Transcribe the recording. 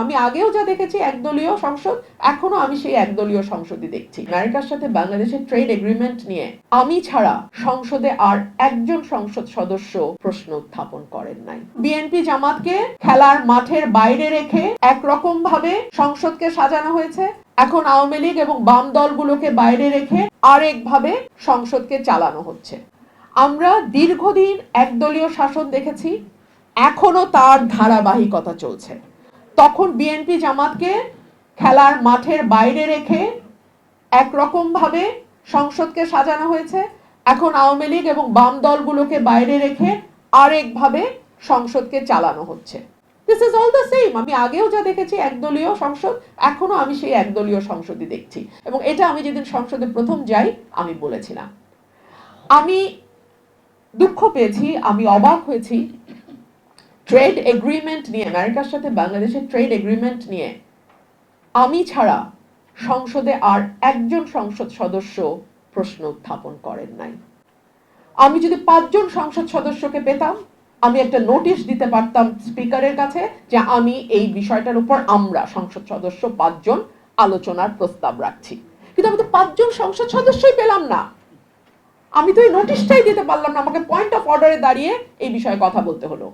আমি আগেও যা দেখেছি একদলীয় সংসদ, এখনো আমি সেই একদলীয় সংসদই দেখছি। আমেরিকার সাথে বাংলাদেশের ট্রেড এগ্রিমেন্ট নিয়ে আমি ছাড়া সংসদে আর একজন সংসদ সদস্য প্রশ্ন উত্থাপন করেন নাই। বিএনপি জামাতকে খেলার মাঠের বাইরে রেখে একরকম ভাবে সংসদকে সাজানো হয়েছে, এখন আওয়ামী লীগ এবং বাম দলগুলোকে বাইরে রেখে আরেকভাবে সংসদকে চালানো হচ্ছে। আমরা দীর্ঘদিন একদলীয় শাসন দেখেছি, এখনো তার ধারাবাহিকতা চলছে। তখন বিএনপি জামাতকে খেলার মাঠের বাইরে রেখে একরকম ভাবে সংসদকে সাজানো হয়েছে, এখন আওয়ামী লীগ এবং বাম দলগুলোকে বাইরে রেখে আরেকভাবে সংসদকে চালানো হচ্ছে। This is all the same. আমি আগেও যা দেখেছি একদলীয় সংসদ, এখনো আমি সেই একদলীয় সংসদই দেখছি। এবং এটা আমি যেদিন সংসদে প্রথম যাই আমি বলেছিলাম। আমি দুঃখ পেয়েছি, আমি অবাক হয়েছি ট্রেড এগ্রিমেন্ট নিয়ে, আমেরিকার সাথে বাংলাদেশের ট্রেড এগ্রিমেন্ট নিয়ে আমি ছাড়া সংসদে আর একজন সংসদ সদস্য প্রশ্ন উত্থাপন করেন নাই। আমি যদি 5 জন সংসদ সদস্যকে পেতাম, আমি একটা নোটিশ দিতে পারতাম স্পিকারের কাছে যে আমি এই বিষয়টার উপর আমরা সংসদ সদস্য 5 জন আলোচনার প্রস্তাব রাখছি। কিন্তু আমি তো 5 জন সংসদ সদস্যই পেলাম না। আমি তো এই নোটিশটাই দিতে পারলাম না, আমাকে পয়েন্ট অফ অর্ডারে দাঁড়িয়ে এই বিষয়ে কথা বলতে হলো।